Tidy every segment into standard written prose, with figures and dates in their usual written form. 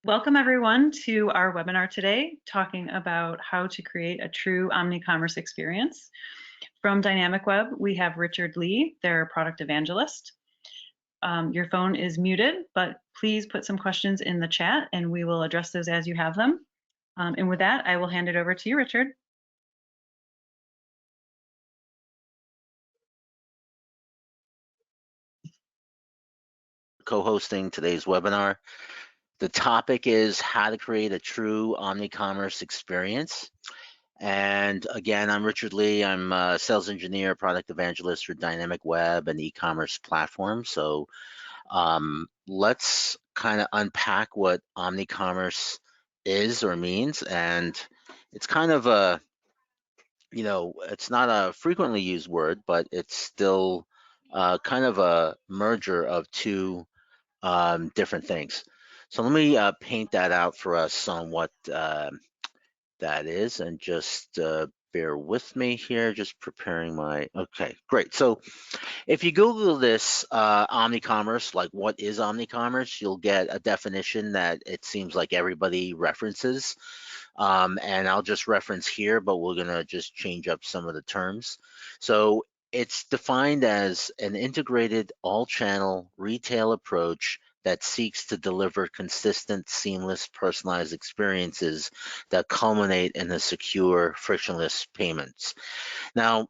Welcome everyone to our webinar today, talking about how to create a true Omnicommerce experience. From Dynamic Web, we have Richard Lee, their product evangelist. Your phone is muted, but please put some questions in the chat and we will address those as you have them. And with that, I will hand it over to you, Richard. Co-hosting today's webinar. The topic is how to create a true Omnicommerce experience. And again, I'm Richard Lee. I'm a sales engineer, product evangelist for Dynamic Web and e-commerce platform. So let's kind of unpack what Omnicommerce is or means. And it's kind of a, it's not a frequently used word, but it's still kind of a merger of two different things. So let me paint that out for us on what that is, and just bear with me here, just preparing my, okay, great. So if you Google this Omnicommerce, like what is Omnicommerce, you'll get a definition that it seems like everybody references. And I'll just reference here, but we're gonna just change up some of the terms. So it's defined as an integrated all-channel retail approach that seeks to deliver consistent, seamless, personalized experiences that culminate in the secure, frictionless payments. Now,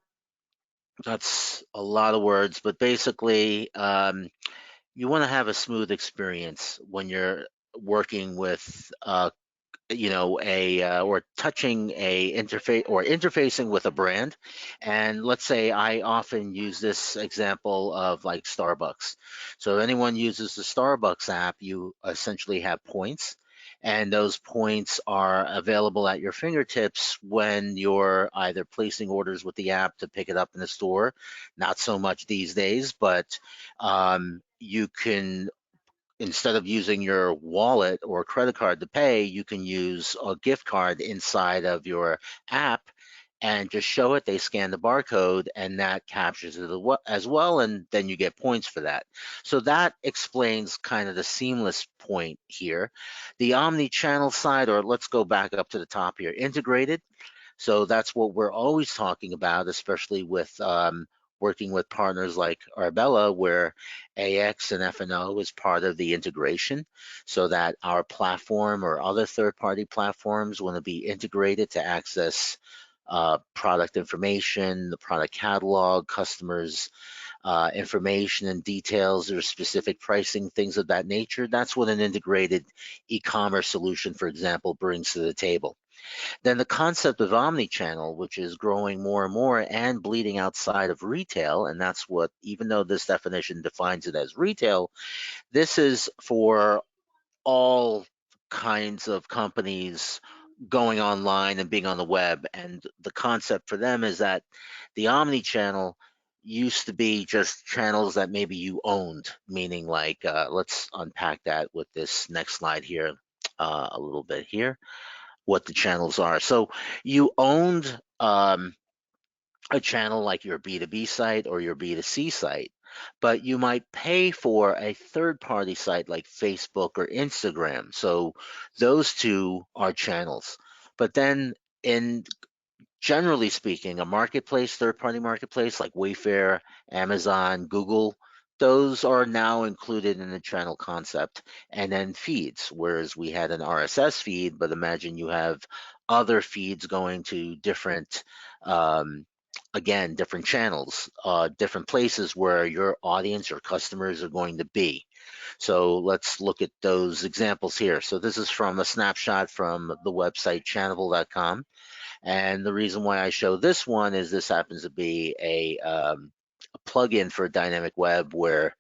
that's a lot of words, but basically, you want to have a smooth experience when you're working with or touching a interface or interfacing with a brand. And let's say I often use this example of like Starbucks. So anyone uses the Starbucks app, you essentially have points, and those points are available at your fingertips when you're either placing orders with the app to pick it up in the store. Not so much these days, but you can, instead of using your wallet or credit card to pay, you can use a gift card inside of your app and just show it. They scan the barcode and that captures it as well, and then you get points for that. So that explains kind of the seamless point here. The omni-channel side, or let's go back up to the top here, integrated. So that's what we're always talking about, especially with working with partners like Arbella, where AX and F&O is part of the integration, so that our platform or other third-party platforms want to be integrated to access product information, the product catalog, customers' information and details, or specific pricing, things of that nature. That's what an integrated e-commerce solution, for example, brings to the table. Then the concept of omni-channel, which is growing more and more and bleeding outside of retail, and that's what, even though this definition defines it as retail, this is for all kinds of companies going online and being on the web. And the concept for them is that the omni-channel used to be just channels that maybe you owned, meaning like, let's unpack that with this next slide here a little bit here, what the channels are. So you owned a channel like your B2B site or your B2C site, but you might pay for a third-party site like Facebook or Instagram. So those two are channels. But then, in generally speaking, a marketplace, third-party marketplace like Wayfair, Amazon, Google, those are now included in the channel concept. And then feeds, whereas we had an RSS feed, but imagine you have other feeds going to different, again, different channels, different places where your audience or customers are going to be. So let's look at those examples here. So this is from a snapshot from the website channable.com. And the reason why I show this one is this happens to be a plugin for Dynamic Web where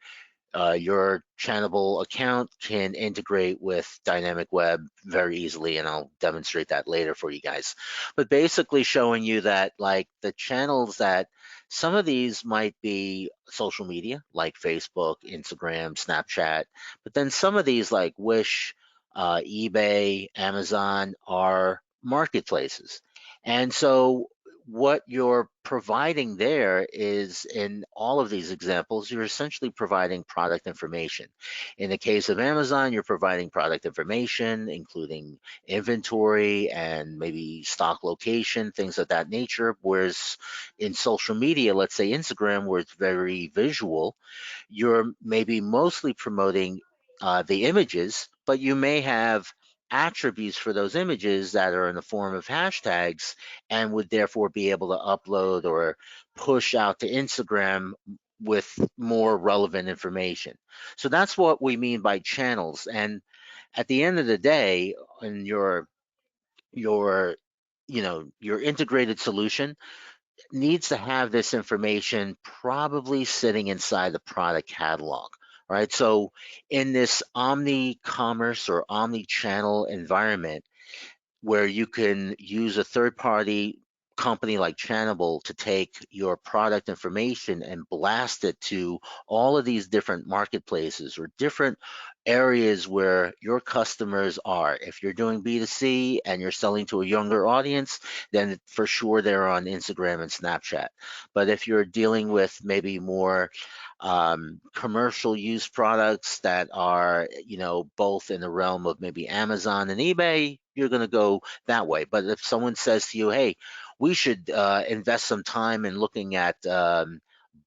your Channable account can integrate with Dynamic Web very easily, and I'll demonstrate that later for you guys. But basically showing you that like the channels, that some of these might be social media like Facebook, Instagram, Snapchat, but then some of these like Wish, eBay, Amazon are marketplaces. And so what you're providing there is, in all of these examples, you're essentially providing product information. In the case of Amazon, you're providing product information, including inventory and maybe stock location, things of that nature. Whereas in social media, let's say Instagram, where it's very visual, you're maybe mostly promoting the images, but you may have attributes for those images that are in the form of hashtags and would therefore be able to upload or push out to Instagram with more relevant information. So that's what we mean by channels. And at the end of the day, in your your integrated solution needs to have this information probably sitting inside the product catalog, right? So in this omni-commerce or omni-channel environment, where you can use a third party company like Channable to take your product information and blast it to all of these different marketplaces or different areas where your customers are. If you're doing B2C and you're selling to a younger audience, then for sure they're on Instagram and Snapchat. But if you're dealing with maybe more commercial use products that are, both in the realm of maybe Amazon and eBay, you're going to go that way. But if someone says to you, hey, we should invest some time in looking at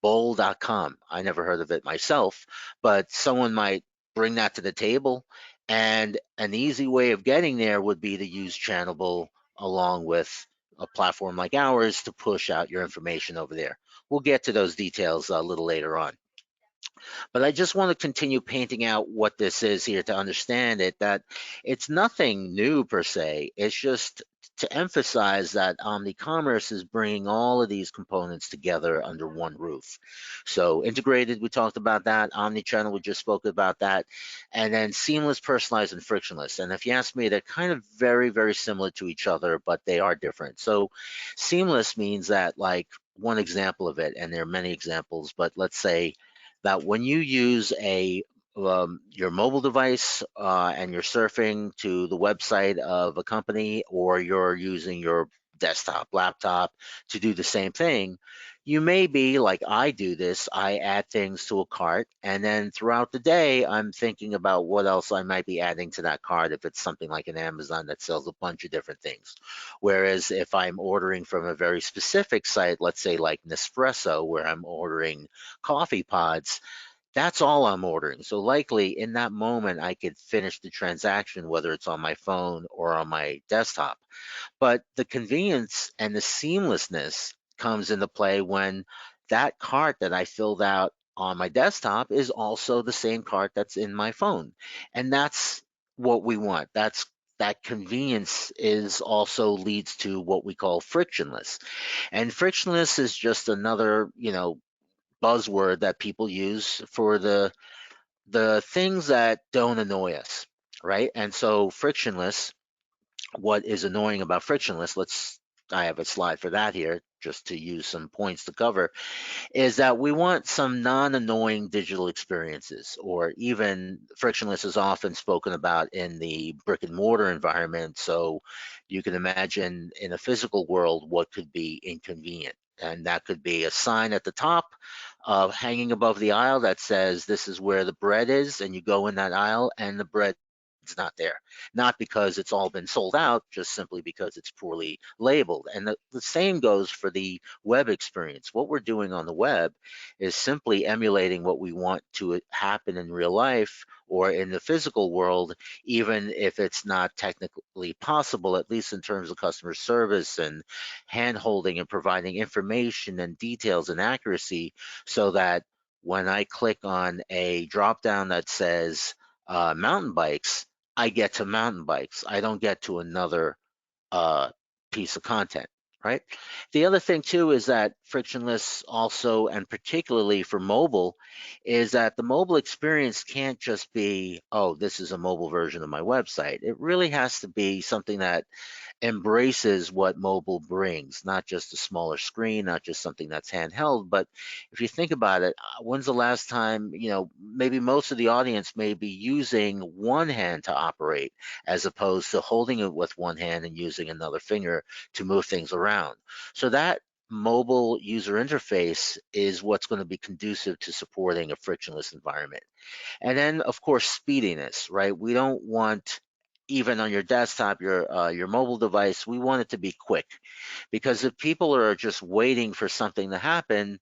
bowl.com, I never heard of it myself, but someone might bring that to the table. And an easy way of getting there would be to use Channable along with a platform like ours to push out your information over there. We'll get to those details a little later on. But I just want to continue painting out what this is here to understand it, that it's nothing new per se. It's just to emphasize that Omnicommerce is bringing all of these components together under one roof. So integrated, we talked about that. Omnichannel, we just spoke about that. And then seamless, personalized, and frictionless. And if you ask me, they're kind of very, very similar to each other, but they are different. So seamless means that, like, one example of it, and there are many examples, but let's say that when you use your mobile device and you're surfing to the website of a company, or you're using your desktop, laptop to do the same thing, you may be like I do this. I add things to a cart, and then throughout the day, I'm thinking about what else I might be adding to that cart if it's something like an Amazon that sells a bunch of different things. Whereas if I'm ordering from a very specific site, let's say like Nespresso, where I'm ordering coffee pods, that's all I'm ordering. So likely in that moment, I could finish the transaction, whether it's on my phone or on my desktop. But the convenience and the seamlessness comes into play when that cart that I filled out on my desktop is also the same cart that's in my phone. And that's what we want. That convenience is also leads to what we call frictionless. And frictionless is just another, buzzword that people use for the things that don't annoy us, right? And so frictionless, what is annoying about frictionless, I have a slide for that here just to use some points to cover, is that we want some non-annoying digital experiences, or even frictionless is often spoken about in the brick and mortar environment. So you can imagine in a physical world what could be inconvenient. And that could be a sign at the top hanging above the aisle that says, this is where the bread is, and you go in that aisle and the bread it's not there. Not because it's all been sold out, just simply because it's poorly labeled. And the same goes for the web experience. What we're doing on the web is simply emulating what we want to happen in real life or in the physical world, even if it's not technically possible, at least in terms of customer service and hand holding and providing information and details and accuracy, so that when I click on a drop down that says mountain bikes, I get to mountain bikes. I don't get to another uh, piece of content, right? The other thing too is that frictionless also, and particularly for mobile, is that the mobile experience can't just be, oh, this is a mobile version of my website. It really has to be something that embraces what mobile brings, not just a smaller screen, not just something that's handheld. But if you think about it, when's the last time, maybe most of the audience may be using one hand to operate as opposed to holding it with one hand and using another finger to move things around. around. So that mobile user interface is what's going to be conducive to supporting a frictionless environment. And then, of course, speediness, right? We don't want, even on your desktop, your mobile device, we want it to be quick, because if people are just waiting for something to happen,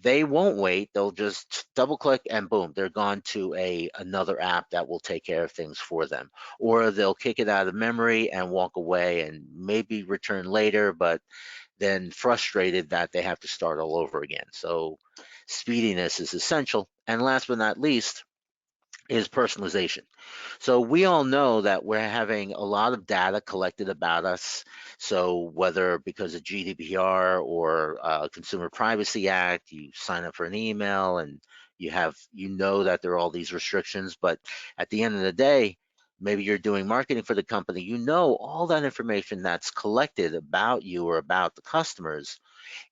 they won't wait. They'll just double click and boom, they're gone to another app that will take care of things for them. Or they'll kick it out of memory and walk away and maybe return later, but then frustrated that they have to start all over again. So speediness is essential. And last but not least is personalization. So we all know that we're having a lot of data collected about us. So whether because of GDPR or Consumer Privacy Act, you sign up for an email and you know that there are all these restrictions, but at the end of the day, maybe you're doing marketing for the company, you know all that information that's collected about you or about the customers.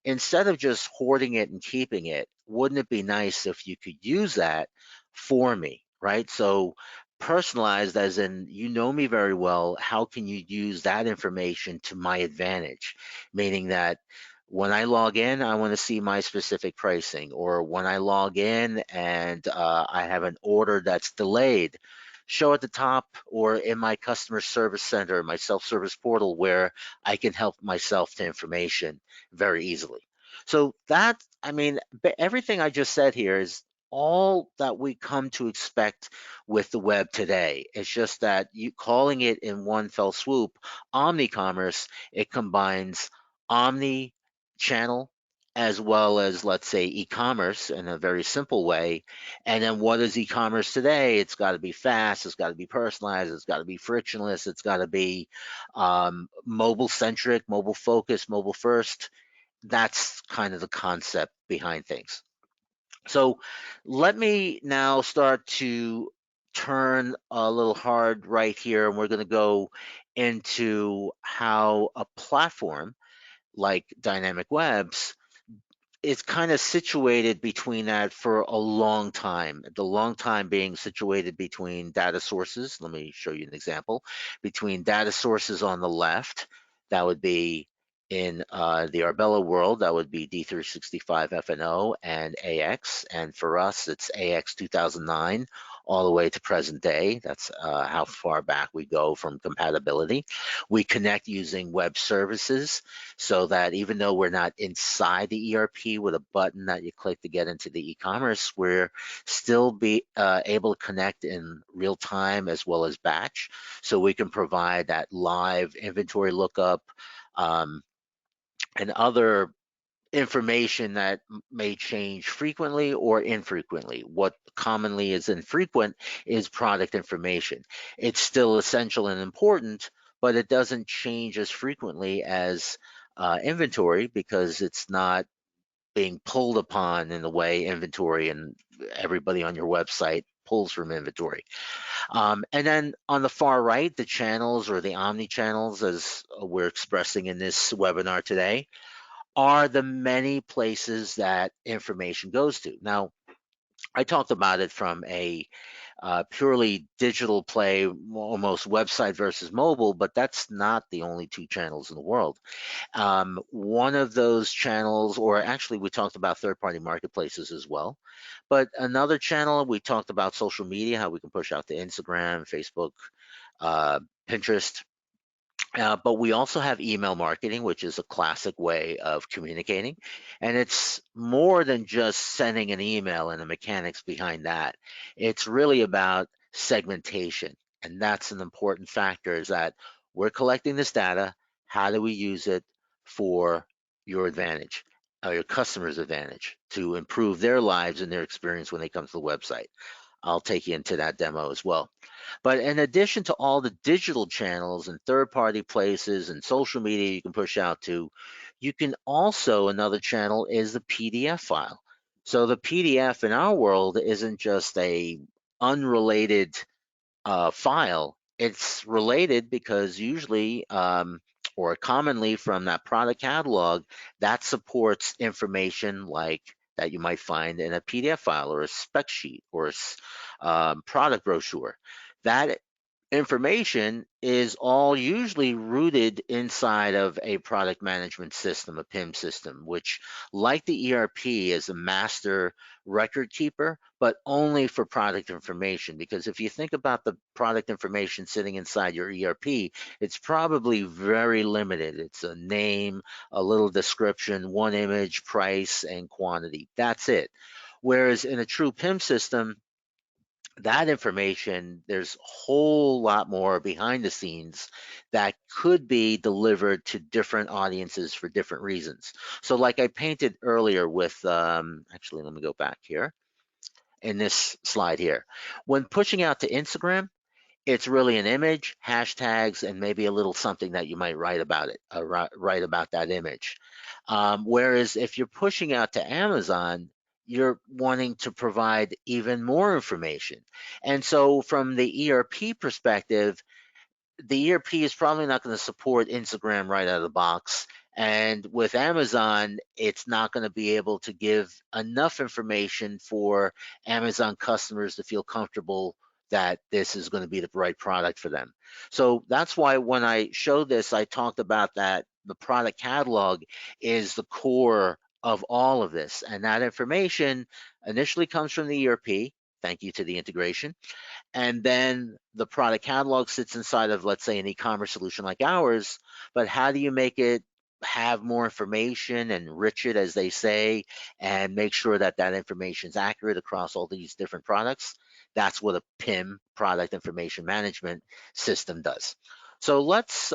Instead of just hoarding it and keeping it, wouldn't it be nice if you could use that for me, right? So personalized as in, you know me very well, how can you use that information to my advantage? Meaning that when I log in, I want to see my specific pricing, or when I log in and I have an order that's delayed, show at the top or in my customer service center, my self-service portal, where I can help myself to information very easily. So that, I mean, everything I just said here is all that we come to expect with the web today. It's just that you calling it in one fell swoop, omnicommerce, it combines omni channel as well as, let's say, e-commerce in a very simple way. And then what is e-commerce today? It's got to be fast, it's got to be personalized, it's got to be frictionless, it's got to be mobile centric, mobile focused, mobile first. That's kind of the concept behind things. So let me now start to turn a little hard right here, and we're going to go into how a platform like Dynamic Webs is kind of situated between that for a long time. The long time being situated between data sources. Let me show you an example. Between data sources on the left, that would be in the Arbella world, that would be D365 FNO and AX. And for us, it's AX 2009 all the way to present day. That's how far back we go from compatibility. We connect using web services, so that even though we're not inside the ERP with a button that you click to get into the e-commerce, we're still be able to connect in real time as well as batch. So we can provide that live inventory lookup um, and other information that may change frequently or infrequently. What commonly is infrequent is product information. It's still essential and important, but it doesn't change as frequently as inventory, because it's not being pulled upon in the way inventory and everybody on your website pulls from inventory. And then on the far right, the channels, or the omni channels, as we're expressing in this webinar today, are the many places that information goes to. Now, I talked about it from a purely digital play, almost website versus mobile, but that's not the only two channels in the world. One of those channels, or actually we talked about third-party marketplaces as well, but another channel, we talked about social media, how we can push out to Instagram, Facebook, Pinterest, but we also have email marketing, which is a classic way of communicating. And it's more than just sending an email and the mechanics behind that. It's really about segmentation. And that's an important factor, is that we're collecting this data. How do we use it for your advantage, or your customer's advantage, to improve their lives and their experience when they come to the website? I'll take you into that demo as well. But in addition to all the digital channels and third-party places and social media you can push out to, you can also, another channel is the PDF file. So the PDF in our world isn't just a unrelated file. It's related because usually, or commonly, from that product catalog that supports information like that you might find in a PDF file or a spec sheet or a product brochure. That information is all usually rooted inside of a product management system, a PIM system, which, like the ERP, is a master record keeper, but only for product information. Because if you think about the product information sitting inside your ERP, it's probably very limited. It's a name, a little description, one image, price, and quantity. That's it. Whereas in a true PIM system, that information, there's a whole lot more behind the scenes that could be delivered to different audiences for different reasons. So like I painted earlier with, actually, let me go back here in this slide here. When pushing out to Instagram, it's really an image, hashtags, and maybe a little something that you might write about it, write about that image. Whereas if you're pushing out to Amazon, you're wanting to provide even more information. And so from the ERP perspective, the ERP is probably not going to support Instagram right out of the box. And with Amazon, it's not going to be able to give enough information for Amazon customers to feel comfortable that this is going to be the right product for them. So that's why when I showed this, I talked about that the product catalog is the core of all of this. And that information initially comes from the ERP. Thank you to the integration, and then the product catalog sits inside of, let's say, an e-commerce solution like ours. But how do you make it have more information, enrich it, as they say, and make sure that that information is accurate across all these different products? That's what a PIM, product information management system, does. So let's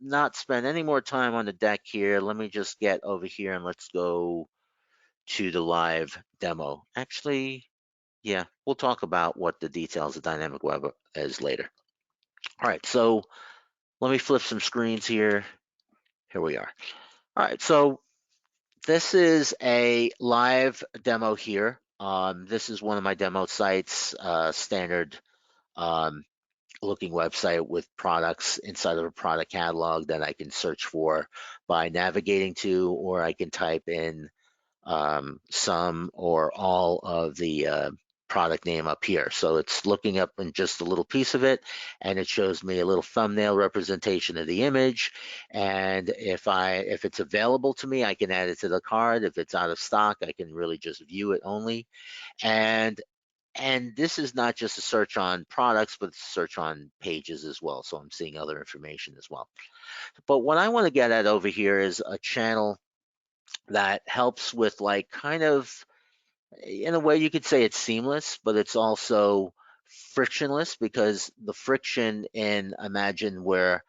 not spend any more time on the deck here. Let me just get over here and let's go to the live demo. Actually, yeah, we'll talk about what the details of dynamic web is later. All right, so let me flip some screens here. Here we are. All right, so this is a live demo here. This is one of my demo sites, standard looking website with products inside of a product catalog that I can search for by navigating to, or I can type in some or all of the product name up here. So it's looking up in just a little piece of it, and it shows me a little thumbnail representation of the image. And if it's available to me, I can add it to the cart. If it's out of stock, I can really just view it only. And this is not just a search on products, but it's a search on pages as well. So I'm seeing other information as well. But what I want to get at over here is a channel that helps with, like, kind of, in a way you could say it's seamless, but it's also frictionless, because the friction in, imagine, where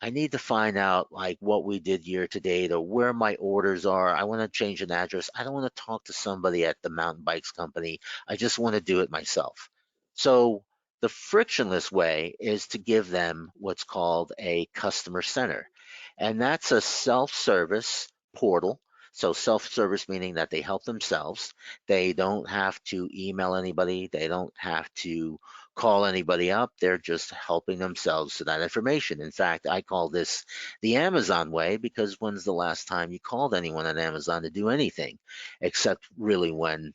I need to find out like what we did year to date or where my orders are. I want to change an address. I don't want to talk to somebody at the mountain bikes company. I just want to do it myself. So the frictionless way is to give them what's called a customer center. And that's a self-service portal. So self-service meaning that they help themselves. They don't have to email anybody. They don't have to call anybody up. They're just helping themselves to that information. In fact, I call this the Amazon way, because when's the last time you called anyone at Amazon to do anything, except really when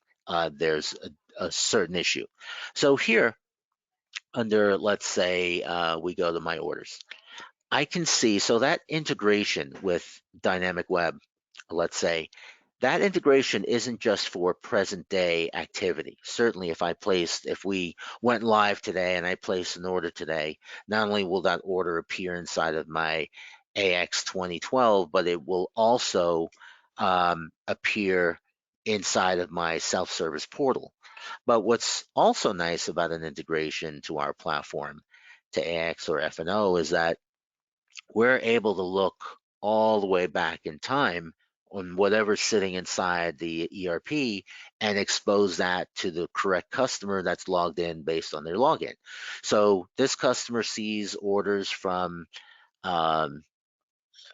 there's a certain issue. So here, under, let's say, we go to my orders. I can see, so that integration with dynamic web, let's say, that integration isn't just for present day activity. Certainly if we went live today and I placed an order today, not only will that order appear inside of my AX 2012, but it will also appear inside of my self-service portal. But what's also nice about an integration to our platform, to AX or F&O, is that we're able to look all the way back in time on whatever's sitting inside the ERP and expose that to the correct customer that's logged in based on their login. So this customer sees orders from um,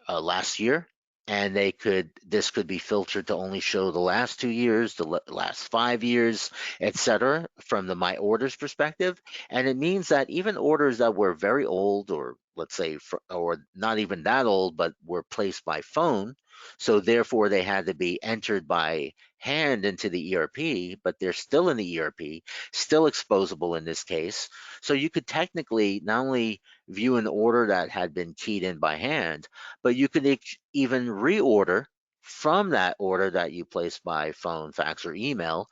last year, and this could be filtered to only show the last 2 years, the last 5 years, etc., from the my orders perspective. And it means that even orders that were very old, or let's say or not even that old, but were placed by phone, so therefore they had to be entered by hand into the ERP, but they're still in the ERP, still exposable in this case. So you could technically not only view an order that had been keyed in by hand, but you could even reorder from that order that you placed by phone, fax, or email.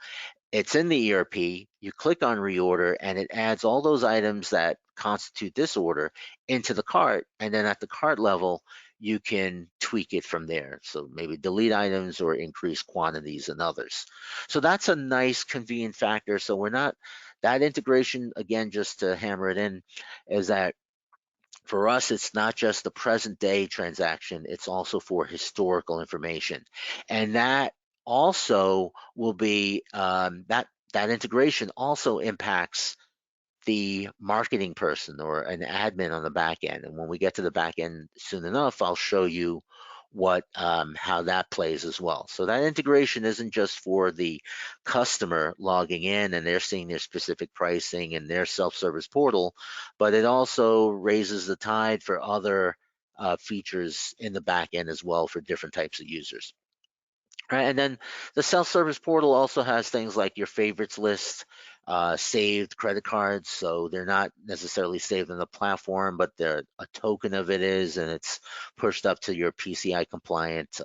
It's in the ERP, you click on reorder, and it adds all those items that constitute this order into the cart. And then at the cart level, you can tweak it from there. So maybe delete items or increase quantities and others. So that's a nice convenient factor. So we're not, that integration, again, just to hammer it in, is that for us, it's not just the present day transaction, it's also for historical information. And that also will be, that integration also impacts the marketing person or an admin on the back end. And when we get to the back end soon enough, I'll show you what how that plays as well. So that integration isn't just for the customer logging in and they're seeing their specific pricing in their self-service portal, but it also raises the tide for other features in the back end as well for different types of users. Right, and then the self-service portal also has things like your favorites list, saved credit cards. So they're not necessarily saved on the platform, but they're a token of it is, and it's pushed up to your PCI compliant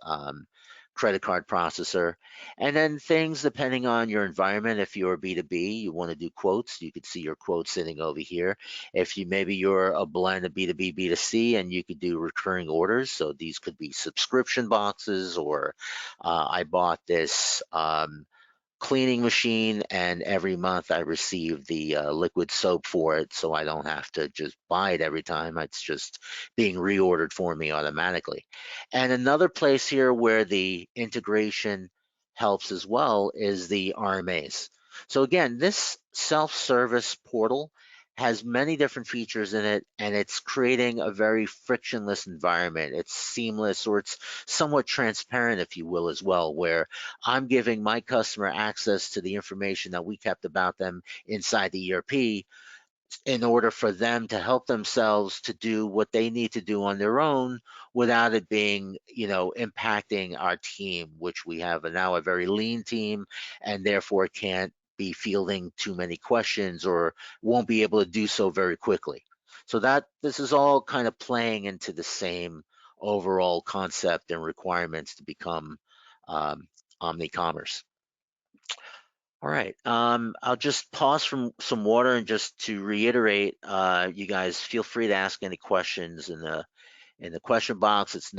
credit card processor. And then things depending on your environment. If you're B2B, you want to do quotes, you could see your quotes sitting over here. If you maybe you're a blend of B2B, B2C, and you could do recurring orders. So these could be subscription boxes or I bought this cleaning machine, and every month I receive the liquid soap for it, so I don't have to just buy it every time. It's just being reordered for me automatically. And another place here where the integration helps as well is the RMAs. So again, this self-service portal has many different features in it, and it's creating a very frictionless environment. It's seamless, or it's somewhat transparent, if you will, as well, where I'm giving my customer access to the information that we kept about them inside the ERP in order for them to help themselves to do what they need to do on their own without it being, impacting our team, which we have now a very lean team and therefore can't be fielding too many questions or won't be able to do so very quickly. So that this is all kind of playing into the same overall concept and requirements to become omnicommerce. All right. I'll just pause from some water and just to reiterate, you guys feel free to ask any questions in the question box.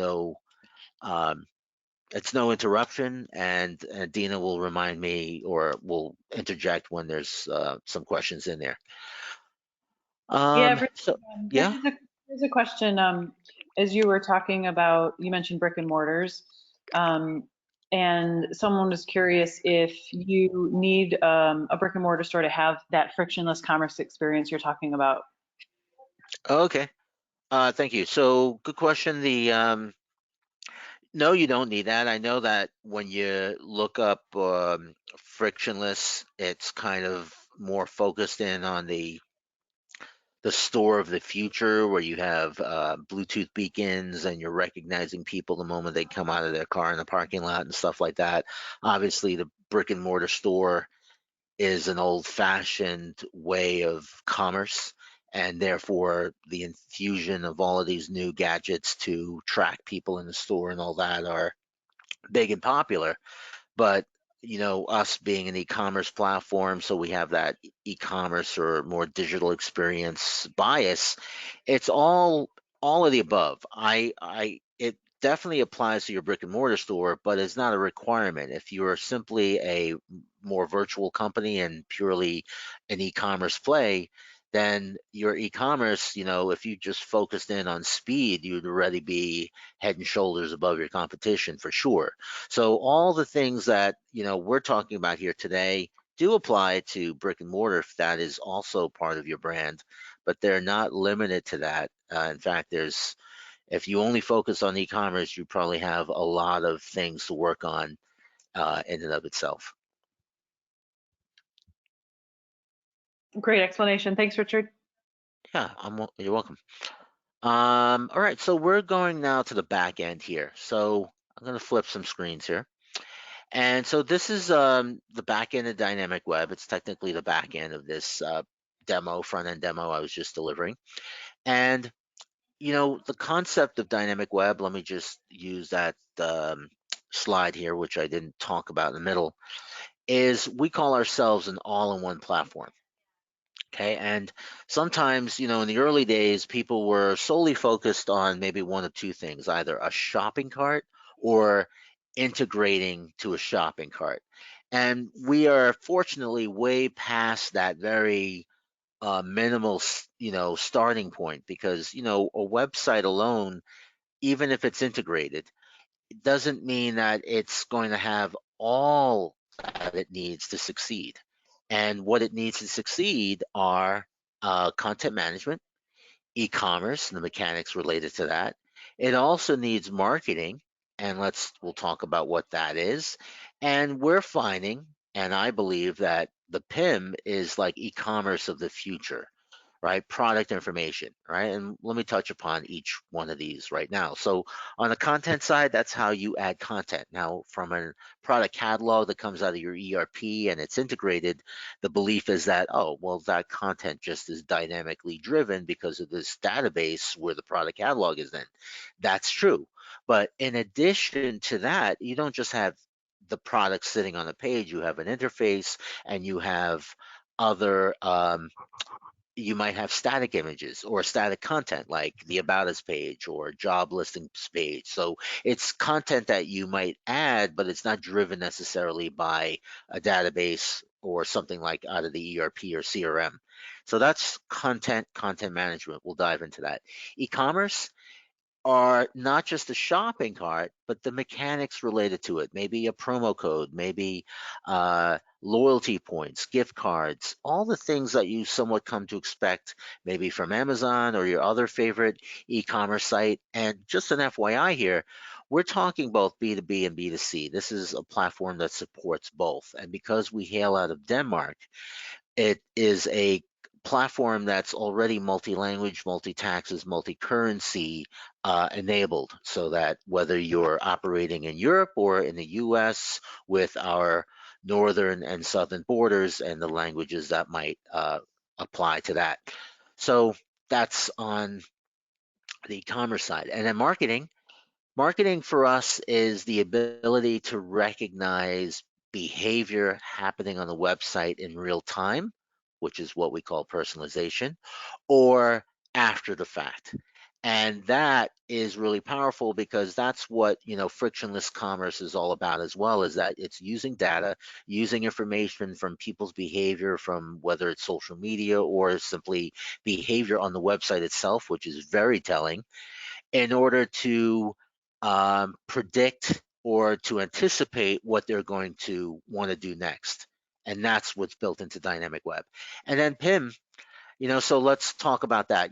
Um, it's no interruption, and Dina will remind me or will interject when there's some questions in there. Yeah, So there's yeah. there's a question. As you were talking about, you mentioned brick and mortars, um, and someone was curious if you need a brick and mortar store to have that frictionless commerce experience you're talking about. Okay. Thank you. So good question. No, you don't need that. I know that when you look up frictionless, it's kind of more focused in on the store of the future where you have Bluetooth beacons and you're recognizing people the moment they come out of their car in the parking lot and stuff like that. Obviously, the brick and mortar store is an old-fashioned way of commerce, and therefore the infusion of all of these new gadgets to track people in the store and all that are big and popular. But us being an e-commerce platform, so we have that e-commerce or more digital experience bias. It's all of the above. I it definitely applies to your brick and mortar store, but it's not a requirement. If you are simply a more virtual company and purely an e-commerce play, then your e-commerce, if you just focused in on speed, you'd already be head and shoulders above your competition for sure. So all the things that we're talking about here today do apply to brick and mortar if that is also part of your brand, but they're not limited to that. In fact, if you only focus on e-commerce, you probably have a lot of things to work on in and of itself. Great explanation. Thanks, Richard. Yeah, you're welcome. All right, so we're going now to the back end here. So I'm going to flip some screens here. And so this is the back end of dynamic web. It's technically the back end of this front end demo I was just delivering. And the concept of dynamic web, let me just use that slide here, which I didn't talk about in the middle, is we call ourselves an all-in-one platform. Okay. And sometimes, in the early days, people were solely focused on maybe one of two things, either a shopping cart or integrating to a shopping cart. And we are fortunately way past that very minimal, starting point, because, a website alone, even if it's integrated, it doesn't mean that it's going to have all that it needs to succeed. And what it needs to succeed are content management, e-commerce, and the mechanics related to that. It also needs marketing, and we'll talk about what that is. And we're finding, and I believe that the PIM is like e-commerce of the future, right? Product information, right? And let me touch upon each one of these right now. So on the content side, that's how you add content. Now, from a product catalog that comes out of your ERP and it's integrated, the belief is that, oh, well, that content just is dynamically driven because of this database where the product catalog is in. That's true. But in addition to that, you don't just have the product sitting on the page, you have an interface and you have other you might have static images or static content like the About Us page or job listings page. So it's content that you might add, but it's not driven necessarily by a database or something like out of the ERP or CRM. So that's content management. We'll dive into that. E-commerce are not just a shopping cart, but the mechanics related to it. Maybe a promo code, maybe loyalty points, gift cards, all the things that you somewhat come to expect, maybe from Amazon or your other favorite e-commerce site. And just an FYI here, we're talking both B2B and B2C. This is a platform that supports both. And because we hail out of Denmark, it is a platform that's already multi-language, multi-taxes, multi-currency enabled, so that whether you're operating in Europe or in the US with our northern and southern borders and the languages that might apply to that. So that's on the e-commerce side. And then marketing. Marketing for us is the ability to recognize behavior happening on the website in real time, which is what we call personalization, or after the fact. And that is really powerful because that's what, frictionless commerce is all about as well, is that it's using data, using information from people's behavior, from whether it's social media or simply behavior on the website itself, which is very telling, in order to predict or to anticipate what they're going to want to do next. And that's what's built into dynamic web. And then PIM, so let's talk about that.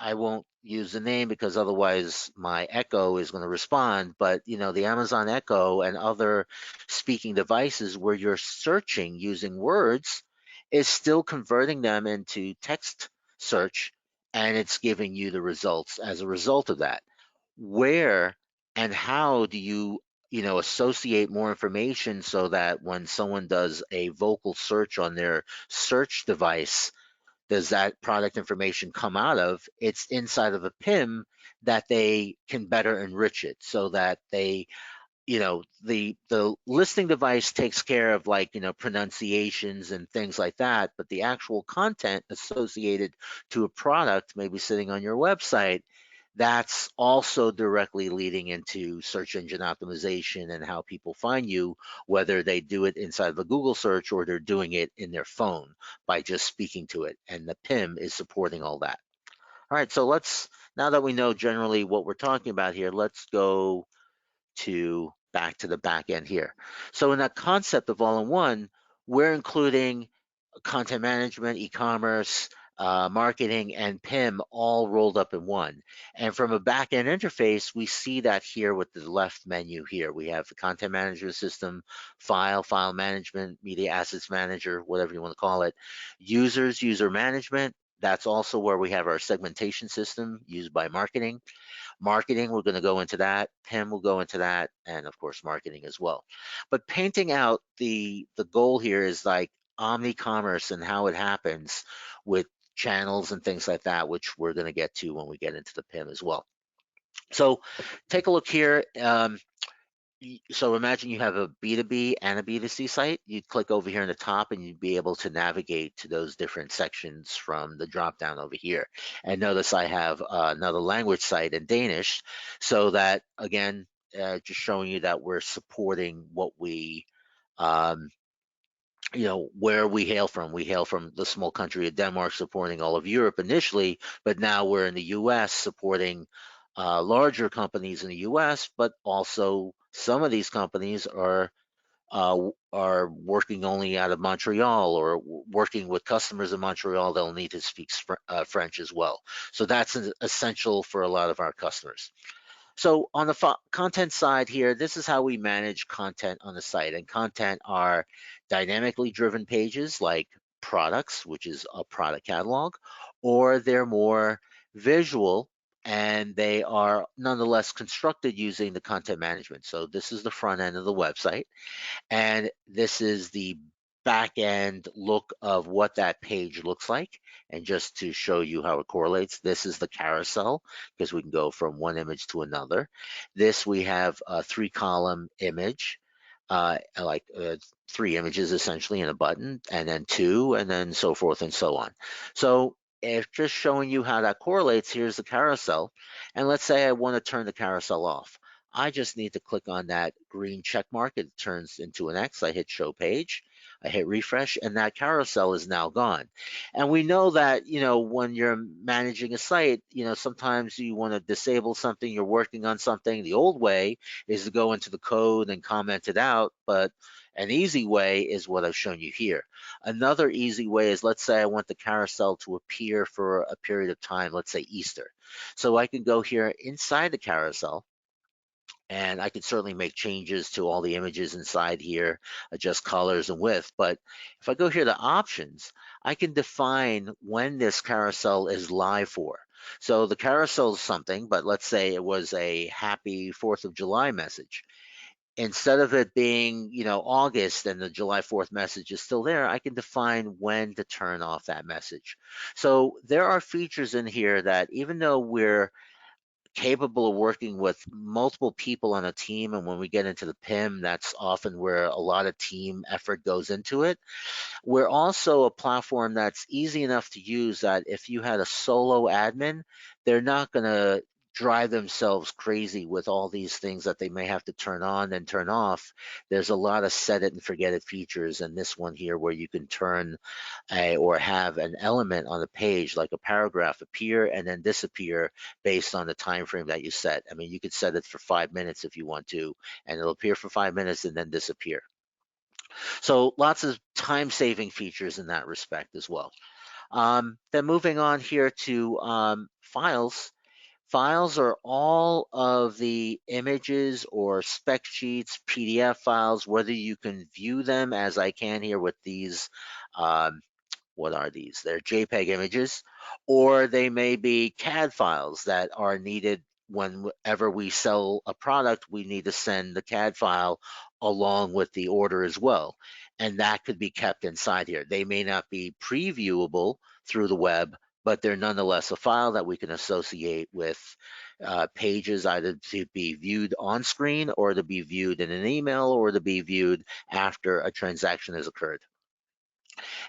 I won't use the name because otherwise my Echo is going to respond, but the Amazon Echo and other speaking devices where you're searching using words is still converting them into text search, and it's giving you the results as a result of that. Where and how do you associate more information so that when someone does a vocal search on their search device, does that product information come out of? It's inside of a PIM that they can better enrich it so that they, the listing device takes care of, like, pronunciations and things like that, but the actual content associated to a product maybe sitting on your website, that's also directly leading into search engine optimization and how people find you, whether they do it inside of a Google search or they're doing it in their phone by just speaking to it. And the PIM is supporting all that. All right, so now that we know generally what we're talking about here, let's go back to the back end here. So in that concept of all-in-one, we're including content management, e-commerce, marketing, and PIM all rolled up in one. And from a back-end interface, we see that here with the left menu here. We have the content management system, file management, media assets manager, whatever you want to call it, users, user management, That's also where we have our segmentation system used by marketing. Marketing, we're going to go into that. PIM will go into that, and of course, marketing as well. But painting out the goal here is like omni-commerce and how it happens with channels and things like that, which we're going to get to when we get into the PIM as well. So take a look here. So imagine you have a B2B and a B2C site. You'd click over here in the top and you'd be able to navigate to those different sections from the drop down over here. And notice I have another language site in Danish, so that again, just showing you that we're supporting what we um, where we hail from. We hail from the small country of Denmark, supporting all of Europe initially, but now we're in the US supporting larger companies in the US, but also some of these companies are working only out of Montreal, or working with customers in Montreal. They'll need to speak French as well. So that's essential for a lot of our customers. So on the content side here, this is how we manage content on the site. And content are dynamically driven pages like products, which is a product catalog, or they're more visual and they are nonetheless constructed using the content management. So this is the front end of the website. And this is the back end look of what that page looks like. And just to show you how it correlates, this is the carousel, because we can go from one image to another. This, we have a 3-column image, like 3 images essentially in a button, and then 2, and then so forth and so on. So if just showing you how that correlates, here's the carousel. And let's say I want to turn the carousel off. I just need to click on that green check mark. It turns into an X. I hit show page. I hit refresh, and that carousel is now gone. And we know that, when you're managing a site, sometimes you want to disable something, you're working on something. The old way is to go into the code and comment it out, but an easy way is what I've shown you here. Another easy way is, let's say I want the carousel to appear for a period of time, let's say Easter. So I can go here inside the carousel, and I can certainly make changes to all the images inside here, adjust colors and width. But if I go here to options, I can define when this carousel is live for. So the carousel is something, but let's say it was a happy 4th of July message. Instead of it being, August and the July 4th message is still there, I can define when to turn off that message. So there are features in here that, even though we're capable of working with multiple people on a team, and when we get into the PIM, that's often where a lot of team effort goes into it. We're also a platform that's easy enough to use that if you had a solo admin, they're not going to drive themselves crazy with all these things that they may have to turn on and turn off. There's a lot of set it and forget it features, and this one here where you can turn or have an element on the page, like a paragraph, appear and then disappear based on the time frame that you set. I mean, you could set it for 5 minutes if you want to, and it'll appear for 5 minutes and then disappear. So lots of time-saving features in that respect as well. Then moving on here to files. Files are all of the images or spec sheets, PDF files, whether you can view them as I can here with these. What are these? They're JPEG images, or they may be CAD files that are needed whenever we sell a product. We need to send the CAD file along with the order as well. And that could be kept inside here. They may not be previewable through the web, but they're nonetheless a file that we can associate with pages, either to be viewed on screen or to be viewed in an email or to be viewed after a transaction has occurred.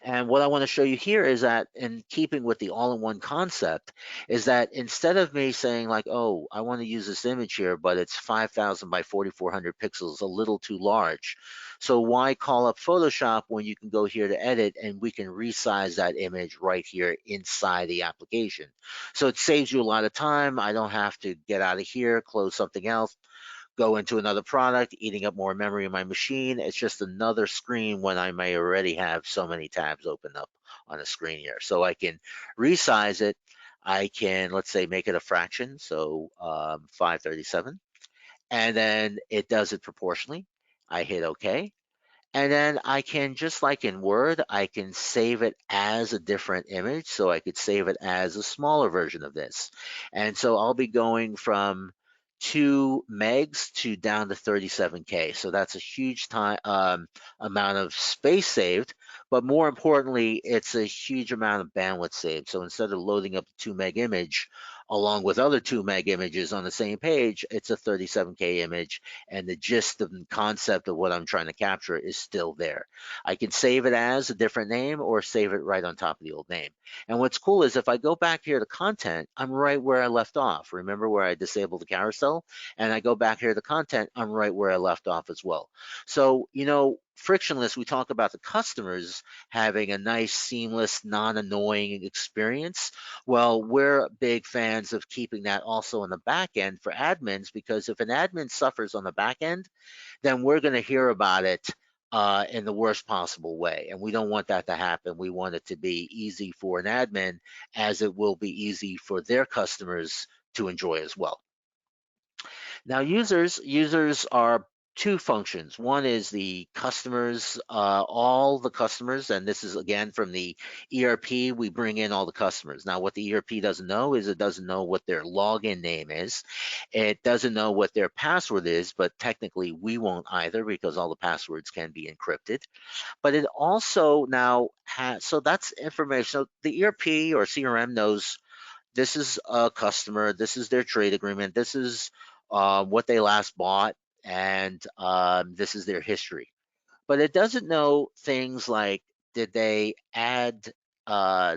And what I want to show you here is that, in keeping with the all-in-one concept, is that instead of me saying like, oh, I want to use this image here, but it's 5,000 by 4,400 pixels, a little too large. So why call up Photoshop when you can go here to edit and we can resize that image right here inside the application? So it saves you a lot of time. I don't have to get out of here, close something else, go into another product, eating up more memory in my machine. It's just another screen when I may already have so many tabs open up on a screen here. So I can resize it. I can, let's say, make it a fraction, so 537, and then it does it proportionally. I hit OK, And then I can, just like in Word, I can save it as a different image. So I could save it as a smaller version of this. And so I'll be going from 2 megs to down to 37K. So that's a huge time amount of space saved. But more importantly, it's a huge amount of bandwidth saved. So instead of loading up a 2 meg image along with other 2 meg images on the same page, it's a 37K image, and the gist of the concept of what I'm trying to capture is still there. I can save it as a different name or save it right on top of the old name. And what's cool is if I go back here to content, I'm right where I left off. Remember where I disabled the carousel? And I go back here to content, I'm right where I left off as well. So, frictionless, we talk about the customers having a nice, seamless, non-annoying experience. Well, we're big fans of keeping that also on the back end for admins, because if an admin suffers on the back end, then we're going to hear about it in the worst possible way. And we don't want that to happen. We want it to be easy for an admin, as it will be easy for their customers to enjoy as well. Now, users are two functions. One is the customers, all the customers, and this is again from the ERP. We bring in all the customers. Now, what the ERP doesn't know is it doesn't know what their login name is. It doesn't know what their password is, but technically we won't either, because all the passwords can be encrypted. But it also now has, so that's information. So the ERP or CRM knows this is a customer, this is their trade agreement, this is what they last bought, and this is their history. But it doesn't know things like, did they add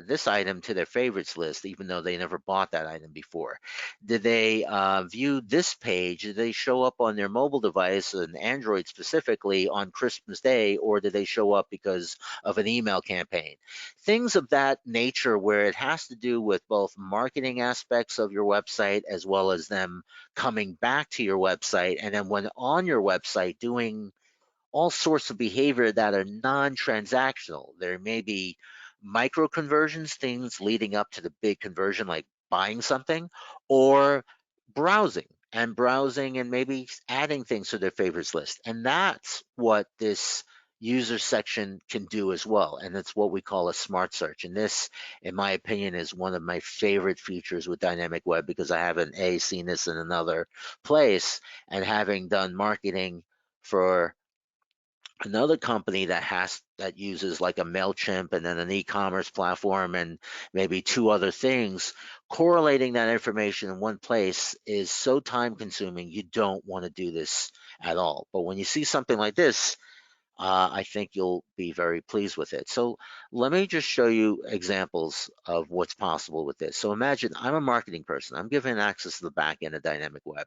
this item to their favorites list, even though they never bought that item before? Did they view this page? Did they show up on their mobile device, and Android specifically, on Christmas Day, or did they show up because of an email campaign? Things of that nature, where it has to do with both marketing aspects of your website as well as them coming back to your website, and then when on your website doing all sorts of behavior that are non-transactional. There may be micro conversions, things leading up to the big conversion, like buying something, or browsing and maybe adding things to their favorites list. And that's what this user section can do as well. And it's what we call a smart search. And this, in my opinion, is one of my favorite features with dynamic web, because I haven't seen this in another place, and having done marketing for another company that uses like a MailChimp and then an e-commerce platform and maybe two other things, correlating that information in one place is so time consuming. You don't want to do this at all. But when you see something like this, I think you'll be very pleased with it. So let me just show you examples of what's possible with this. So imagine I'm a marketing person. I'm given access to the back end of Dynamic Web.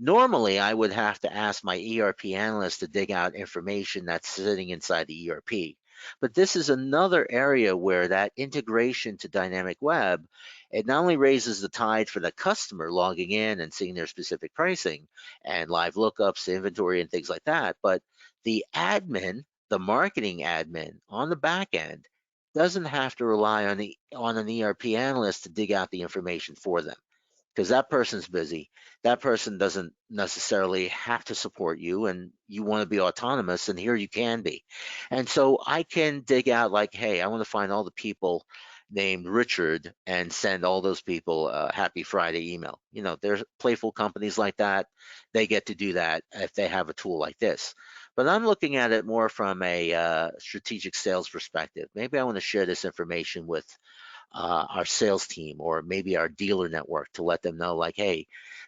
Normally, I would have to ask my ERP analyst to dig out information that's sitting inside the ERP. But this is another area where that integration to dynamic web, it not only raises the tide for the customer logging in and seeing their specific pricing and live lookups, inventory, and things like that, but the admin, the marketing admin on the back end, doesn't have to rely on an ERP analyst to dig out the information for them, because that person's busy. That person doesn't necessarily have to support you, and you want to be autonomous, and here you can be. And so I can dig out, like, hey, I want to find all the people named Richard and send all those people a happy Friday email. There's playful companies like that. They get to do that if they have a tool like this. But I'm looking at it more from a strategic sales perspective. Maybe I want to share this information with our sales team or maybe our dealer network, to let them know, like, hey,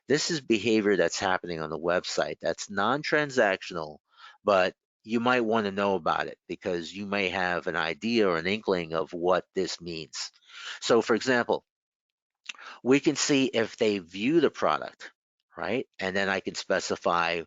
this is behavior that's happening on the website that's non-transactional, but you might want to know about it because you may have an idea or an inkling of what this means. So for example, we can see if they view the product, right? And then I can specify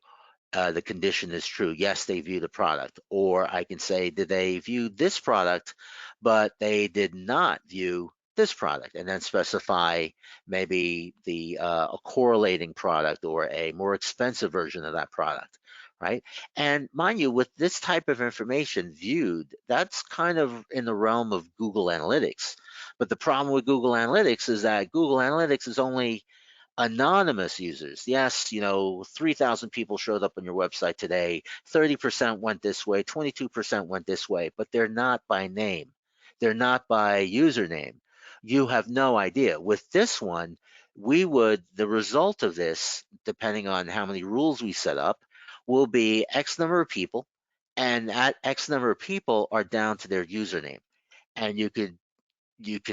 the condition is true. Yes, they view the product. Or I can say, did they view this product, but they did not view this product, and then specify maybe a correlating product or a more expensive version of that product, right? And mind you, with this type of information viewed, that's kind of in the realm of Google Analytics. But the problem with Google Analytics is that Google Analytics is only Anonymous users, yes, 3,000 people showed up on your website today. 30% went this way, 22% went this way, but they're not by name. They're not by username. You have no idea. With this one, the result of this, depending on how many rules we set up, will be X number of people, and that X number of people are down to their username. And you can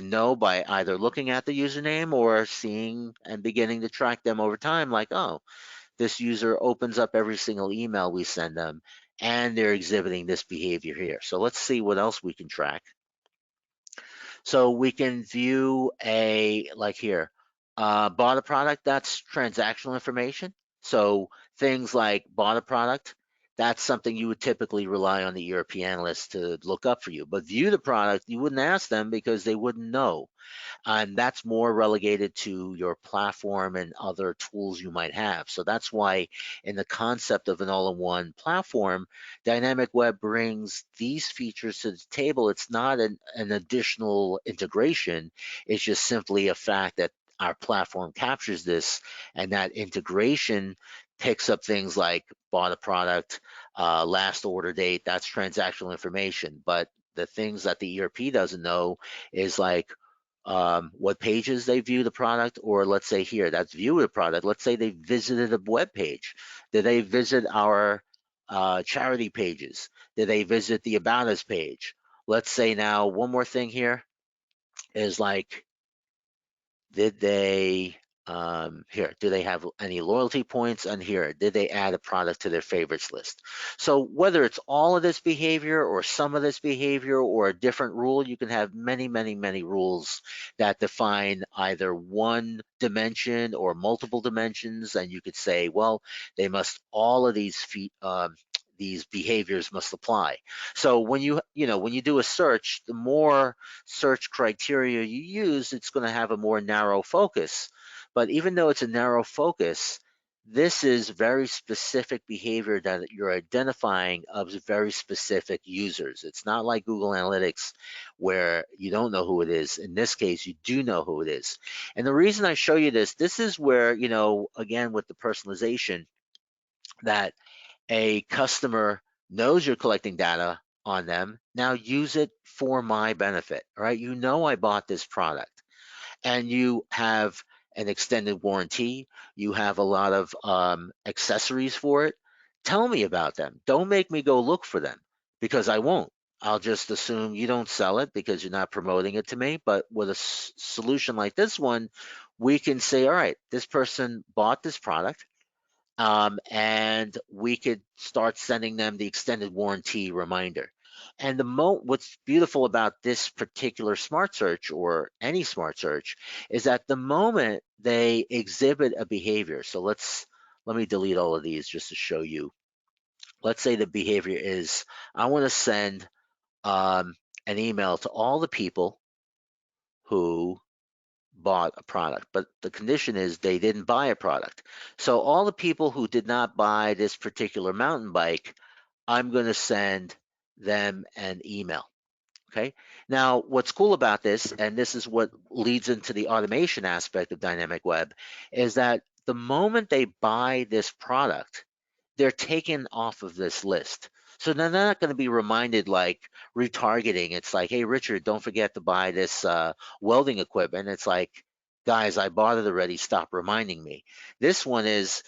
know by either looking at the username or seeing and beginning to track them over time, like, oh, this user opens up every single email we send them and they're exhibiting this behavior here. So let's see what else we can track. So we can view like here, bought a product, that's transactional information. So things like bought a product, that's something you would typically rely on the ERP analyst to look up for you. But view the product, you wouldn't ask them because they wouldn't know. And that's more relegated to your platform and other tools you might have. So that's why in the concept of an all-in-one platform, Dynamic Web brings these features to the table. It's not an additional integration. It's just simply a fact that our platform captures this, and that integration picks up things like bought a product, last order date, that's transactional information. But the things that the ERP doesn't know is like what pages they view the product, or let's say here, that's view the product. Let's say they visited a web page. Did they visit our charity pages? Did they visit the About Us page? Let's say now, one more thing here is like, did they here, do they have any loyalty points? And here, did they add a product to their favorites list? So whether it's all of this behavior or some of this behavior or a different rule, you can have many, many, many rules that define either one dimension or multiple dimensions. And you could say, well, they must, all of these behaviors must apply. So when when you do a search, the more search criteria you use, it's going to have a more narrow focus. But even though it's a narrow focus, this is very specific behavior that you're identifying of very specific users. It's not like Google Analytics where you don't know who it is. In this case, you do know who it is. And the reason I show you this is where, again, with the personalization, that a customer knows you're collecting data on them. Now use it for my benefit, right? You know I bought this product, and you have an extended warranty. You have a lot of accessories for it. Tell me about them. Don't make me go look for them, because I won't. I'll just assume you don't sell it because you're not promoting it to me. But with a solution like this one, we can say, all right, this person bought this product, and we could start sending them the extended warranty reminder. And what's beautiful about this particular smart search, or any smart search, is that the moment they exhibit a behavior, so let me delete all of these just to show you. Let's say the behavior is, I want to send an email to all the people who bought a product, but the condition is they didn't buy a product. So all the people who did not buy this particular mountain bike, I'm going to send them an email. Okay. Now, what's cool about this, and this is what leads into the automation aspect of Dynamic Web, is that the moment they buy this product, they're taken off of this list. So they're not going to be reminded like retargeting. It's like, hey, Richard, don't forget to buy this welding equipment. It's like, guys, I bought it already. Stop reminding me. This one is,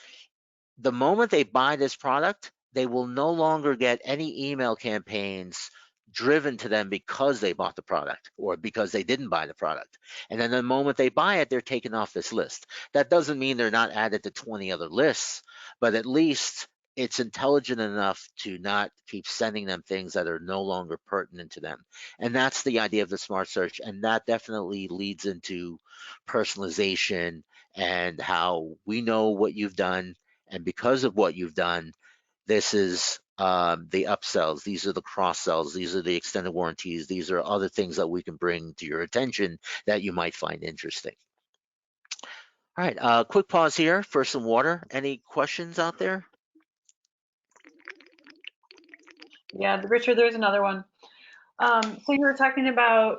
the moment they buy this product, they will no longer get any email campaigns driven to them because they bought the product or because they didn't buy the product. And then the moment they buy it, they're taken off this list. That doesn't mean they're not added to 20 other lists, but at least it's intelligent enough to not keep sending them things that are no longer pertinent to them. And that's the idea of the smart search. And that definitely leads into personalization and how we know what you've done, and because of what you've done, this is the upsells, these are the cross sells, these are the extended warranties, these are other things that we can bring to your attention that you might find interesting. All right, quick pause here for some water. Any questions out there? Yeah, Richard, there's another one. So you were talking about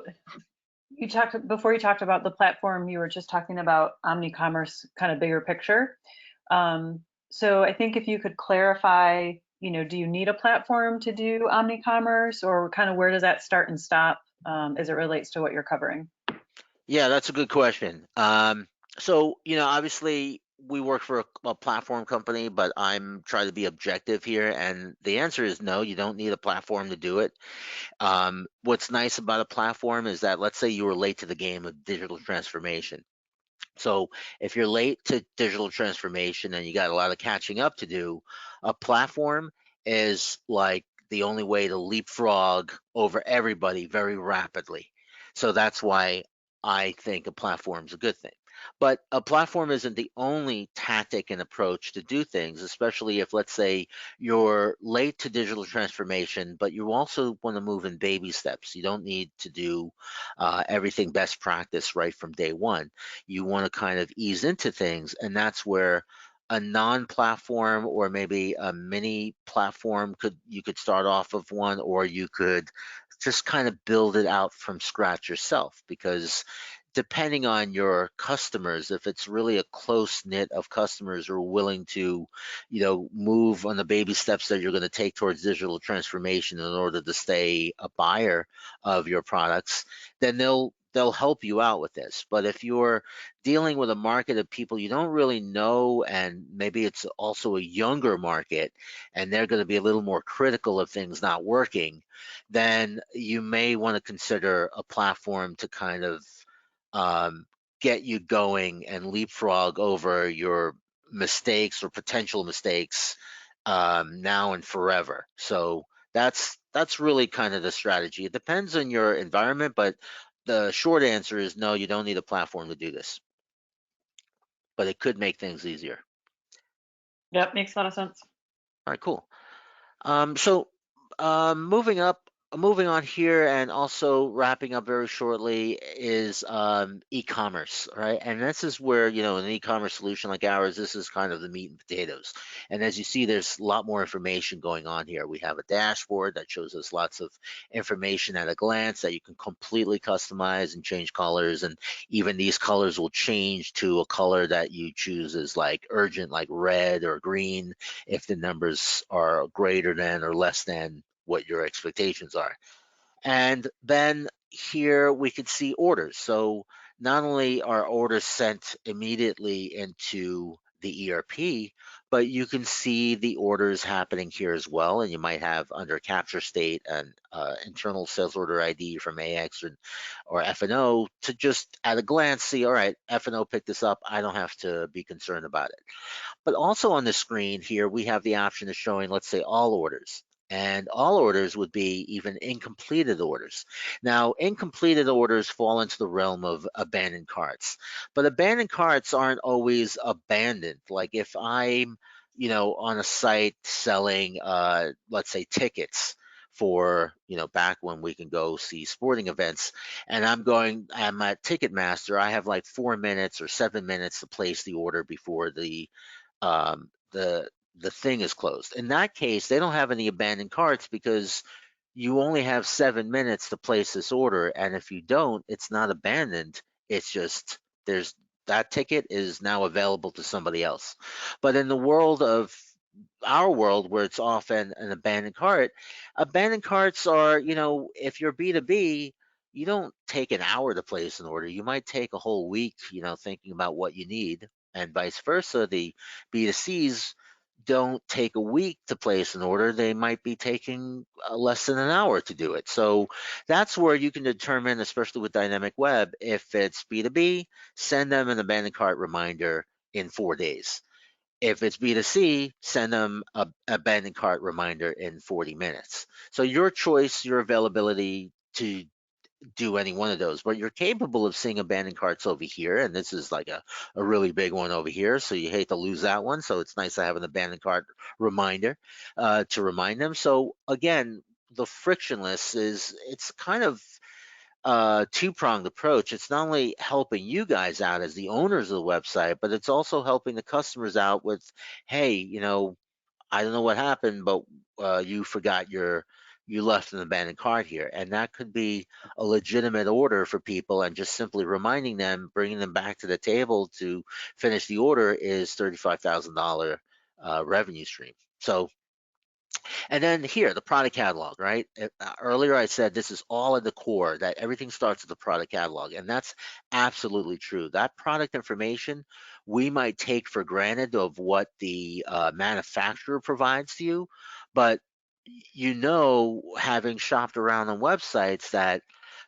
You talked before you talked about the platform, you were just talking about Omnicommerce kind of bigger picture. Um, so I think if you could clarify, do you need a platform to do Omnicommerce, or kind of where does that start and stop as it relates to what you're covering? Yeah, that's a good question. So, obviously we work for a platform company, but I'm trying to be objective here, and the answer is no, you don't need a platform to do it. What's nice about a platform is that, let's say you were late to the game of digital transformation. So if you're late to digital transformation and you got a lot of catching up to do, a platform is like the only way to leapfrog over everybody very rapidly. So that's why I think a platform is a good thing. But a platform isn't the only tactic and approach to do things, especially if, let's say, you're late to digital transformation, but you also want to move in baby steps. You don't need to do everything best practice right from day one. You want to kind of ease into things, and that's where a non-platform or maybe a mini platform you could start off of one, or you could just kind of build it out from scratch yourself, because depending on your customers, if it's really a close knit of customers who are willing to, move on the baby steps that you're going to take towards digital transformation in order to stay a buyer of your products, then they'll help you out with this. But if you're dealing with a market of people you don't really know, and maybe it's also a younger market, and they're going to be a little more critical of things not working, then you may want to consider a platform to kind of um, get you going and leapfrog over your mistakes or potential mistakes now and forever. So that's really kind of the strategy. It depends on your environment, but the short answer is no, you don't need a platform to do this, but it could make things easier. Yep, makes a lot of sense. All right, cool. So moving up, moving on here, and also wrapping up very shortly is e-commerce, right? And this is where, an e-commerce solution like ours, this is kind of the meat and potatoes. And as you see, there's a lot more information going on here. We have a dashboard that shows us lots of information at a glance that you can completely customize and change colors. And even these colors will change to a color that you choose as like urgent, like red or green, if the numbers are greater than or less than what your expectations are. And then here we could see orders. So not only are orders sent immediately into the ERP, but you can see the orders happening here as well. And you might have under capture state an internal sales order ID from AX or F&O to just at a glance see, all right, F&O picked this up. I don't have to be concerned about it. But also on the screen here, we have the option of showing, let's say, all orders. And all orders would be even incompleted orders. Now, incompleted orders fall into the realm of abandoned carts, but abandoned carts aren't always abandoned. Like if I'm, on a site selling, let's say, tickets for, back when we can go see sporting events, and I'm at Ticketmaster, I have like 4 minutes or 7 minutes to place the order before um, the the thing is closed. In that case, they don't have any abandoned carts because you only have 7 minutes to place this order, and if you don't, it's not abandoned. It's just there's that ticket is now available to somebody else. But in the world of our world, where it's often an abandoned carts are, if you're B2B, you don't take an hour to place an order. You might take a whole week, thinking about what you need, and vice versa. The B2Cs don't take a week to place an order. They might be taking less than an hour to do it. So that's where you can determine, especially with dynamic web, if it's B2B, send them an abandoned cart reminder in 4 days. If it's B2C, send them a abandoned cart reminder in 40 minutes. So your choice, your availability to do any one of those, but you're capable of seeing abandoned carts over here. And this is like a really big one over here. So you hate to lose that one. So it's nice to have an abandoned cart reminder to remind them. So again, the frictionless it's kind of two-pronged approach. It's not only helping you guys out as the owners of the website, but it's also helping the customers out with, hey, I don't know what happened, but you forgot your you left an abandoned cart here. And that could be a legitimate order for people, and just simply reminding them, bringing them back to the table to finish the order is $35,000 revenue stream. So, and then here, the product catalog, right? Earlier I said this is all at the core, that everything starts with the product catalog, and that's absolutely true. That product information we might take for granted of what the manufacturer provides to you, but having shopped around on websites, that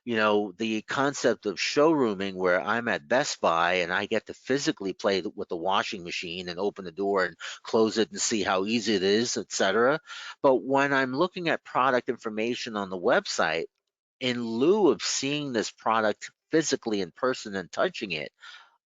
the concept of showrooming, where I'm at Best Buy and I get to physically play with the washing machine and open the door and close it and see how easy it is, etc. But when I'm looking at product information on the website, in lieu of seeing this product physically in person and touching it,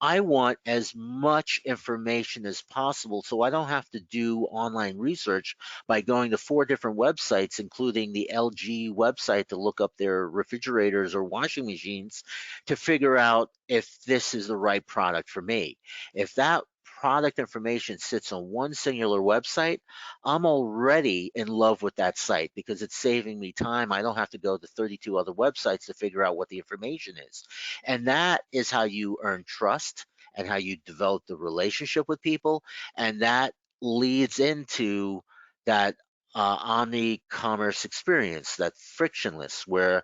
I want as much information as possible, so I don't have to do online research by going to 4 different websites, including the LG website, to look up their refrigerators or washing machines to figure out if this is the right product for me. If that product information sits on one singular website, I'm already in love with that site because it's saving me time. I don't have to go to 32 other websites to figure out what the information is. And that is how you earn trust and how you develop the relationship with people. And that leads into that omni-commerce experience, that frictionless, where,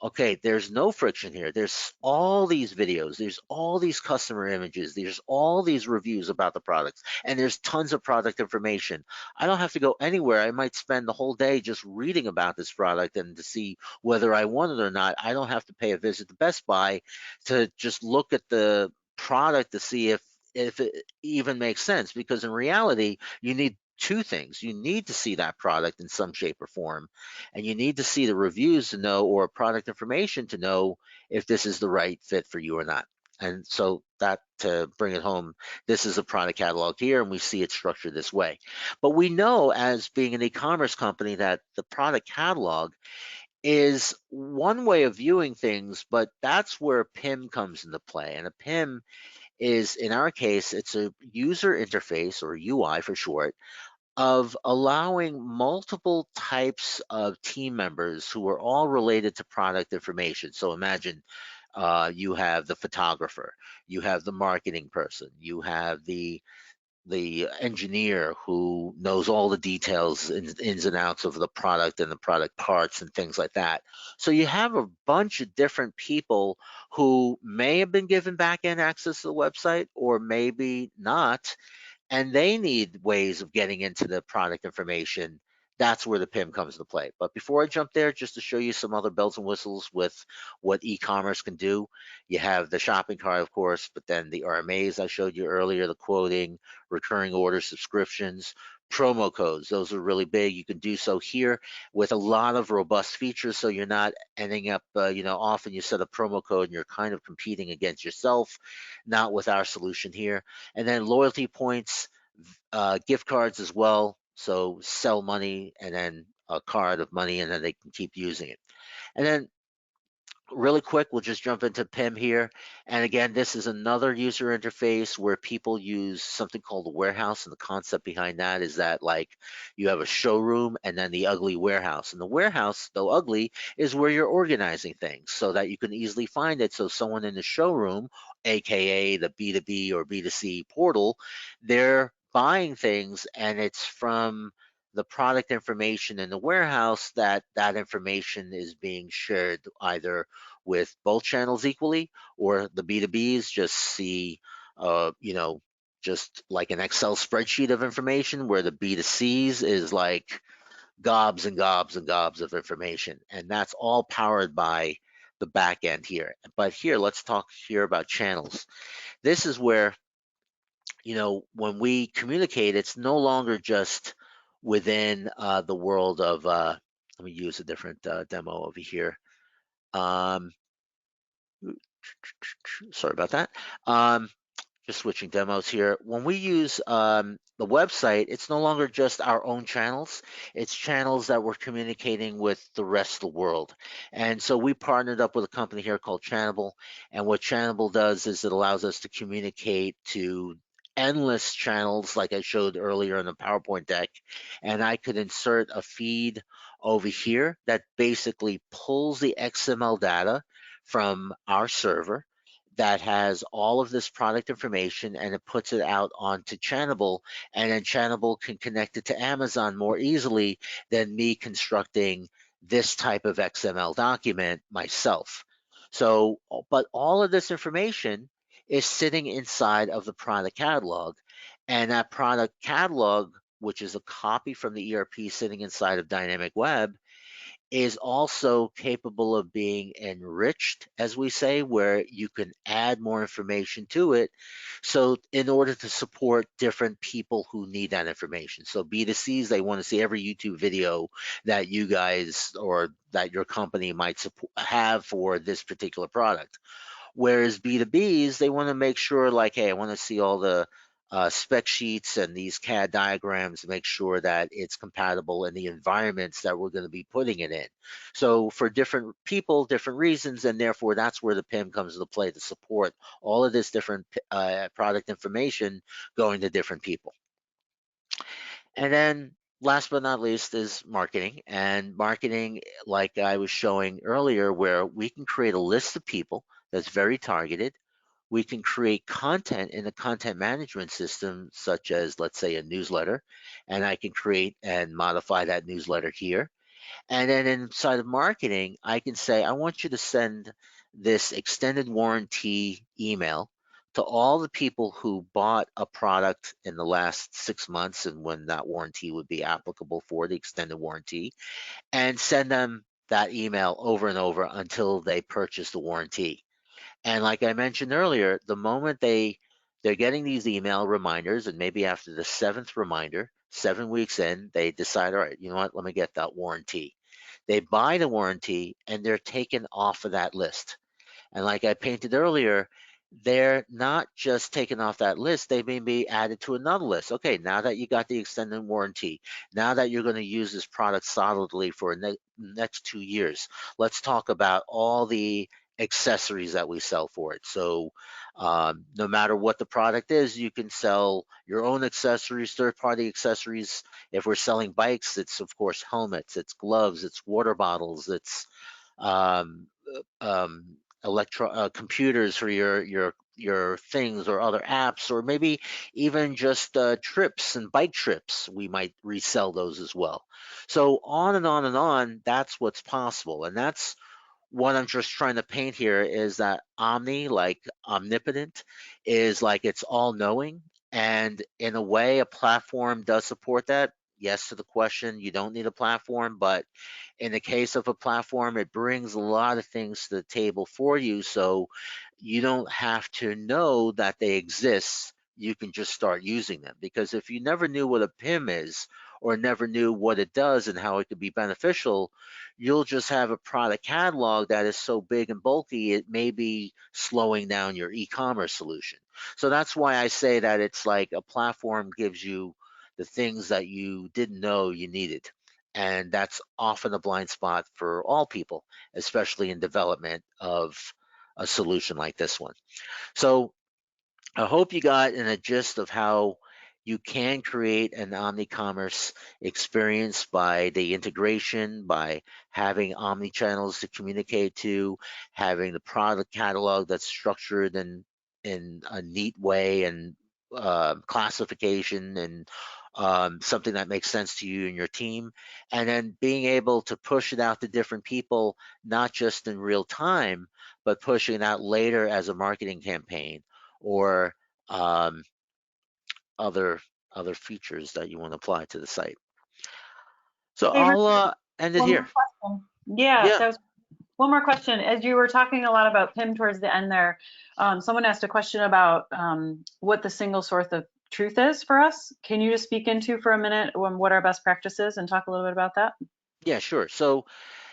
okay, there's no friction here. There's all these videos, there's all these customer images, there's all these reviews about the products, and there's tons of product information. I don't have to go anywhere. I might spend the whole day just reading about this product, and to see whether I want it or not, I don't have to pay a visit to Best Buy to just look at the product to see if it even makes sense, because in reality you need two things. You need to see that product in some shape or form, and you need to see the reviews to know, or product information to know, if this is the right fit for you or not. And so, that, to bring it home, this is a product catalog here, and we see it structured this way. But we know, as being an e-commerce company, that the product catalog is one way of viewing things, but that's where PIM comes into play. And a PIM is, in our case, it's a user interface, or UI for short, of allowing multiple types of team members who are all related to product information. So imagine you have the photographer, you have the marketing person, you have the engineer who knows all the details, ins and outs of the product and the product parts and things like that. So you have a bunch of different people who may have been given back end access to the website, or maybe not, and they need ways of getting into the product information. That's where the PIM comes into play. But before I jump there, just to show you some other bells and whistles with what e-commerce can do, you have the shopping cart, of course, but then the RMAs I showed you earlier, the quoting, recurring order subscriptions, promo codes. Those are really big. You can do so here with a lot of robust features, so you're not ending up, often you set a promo code and you're kind of competing against yourself. Not with our solution here. And then loyalty points, gift cards as well. So sell money and then a card of money, and then they can keep using it. And then, really quick, we'll just jump into PIM here. And again, this is another user interface where people use something called a warehouse. And the concept behind that is that, like, you have a showroom and then the ugly warehouse. And the warehouse, though ugly, is where you're organizing things so that you can easily find it. So someone in the showroom, AKA the B2B or B2C portal, they're buying things, and it's from the product information in the warehouse that that information is being shared, either with both channels equally, or the B2Bs just see, just like an Excel spreadsheet of information, where the B2Cs is like gobs and gobs and gobs of information. And that's all powered by the back end here. But here, let's talk here about channels. This is where, when we communicate, it's no longer just within the world of, let me use a different demo over here. Um, Sorry about that. Just switching demos here. When we use the website, it's no longer just our own channels. It's channels that we're communicating with the rest of the world. And so we partnered up with a company here called Channable. And what Channable does is it allows us to communicate to endless channels, like I showed earlier in the PowerPoint deck. And I could insert a feed over here that basically pulls the XML data from our server that has all of this product information, and it puts it out onto Channable, and then Channable can connect it to Amazon more easily than me constructing this type of XML document myself. So, but all of this information is sitting inside of the product catalog, and that product catalog, which is a copy from the ERP sitting inside of Dynamic Web, is also capable of being enriched, as we say, where you can add more information to it. So, in order to support different people who need that information. So, B2Cs, they want to see every YouTube video that you guys or that your company might have for this particular product. Whereas B2Bs, they want to make sure, like, hey, I want to see all the spec sheets and these CAD diagrams to make sure that it's compatible in the environments that we're going to be putting it in. So for different people, different reasons, and therefore that's where the PIM comes into play to support all of this different product information going to different people. And then last but not least is marketing. And marketing, like I was showing earlier, where we can create a list of people that's very targeted. We can create content in a content management system, such as, let's say, a newsletter, and I can create and modify that newsletter here. And then inside of marketing, I can say, I want you to send this extended warranty email to all the people who bought a product in the last 6 months and when that warranty would be applicable for the extended warranty, and send them that email over and over until they purchase the warranty. And like I mentioned earlier, the moment they're getting these email reminders, and maybe after the seventh reminder, 7 weeks in, they decide, all right, you know what, let me get that warranty. They buy the warranty and they're taken off of that list. And like I painted earlier, they're not just taken off that list, they may be added to another list. Okay, now that you got the extended warranty, now that you're going to use this product solidly for the next 2 years, let's talk about all the accessories that we sell for it. So no matter what the product is, you can sell your own accessories, third-party accessories. If we're selling bikes, it's of course helmets, it's gloves, it's water bottles, it's um, computers for your things or other apps, or maybe even just trips and bike trips. We might resell those as well. So on and on and on. That's what's possible, and that's what I'm just trying to paint here is that omni, like omnipotent, is like it's all knowing. And in a way, a platform does support that. Yes to the question, you don't need a platform, but in the case of a platform, it brings a lot of things to the table for you. So you don't have to know that they exist. You can just start using them. Because if you never knew what a PIM is, or never knew what it does and how it could be beneficial, you'll just have a product catalog that is so big and bulky, it may be slowing down your e-commerce solution. So that's why I say that it's like a platform gives you the things that you didn't know you needed. And that's often a blind spot for all people, especially in development of a solution like this one. So I hope you got in a gist of how you can create an omnicommerce experience by the integration, by having omni channels to communicate to, having the product catalog that's structured in a neat way, and classification, and something that makes sense to you and your team, and then being able to push it out to different people, not just in real time, but pushing it out later as a marketing campaign, or um, other other features that you want to apply to the site. So Hey, Richard, I'll end it one here. more question. Yeah, Yeah, that was one more question. As you were talking a lot about PIM towards the end there, someone asked a question about what the single source of truth is for us. Can you just speak into for a minute what our best practice is and talk a little bit about that? yeah, sure. So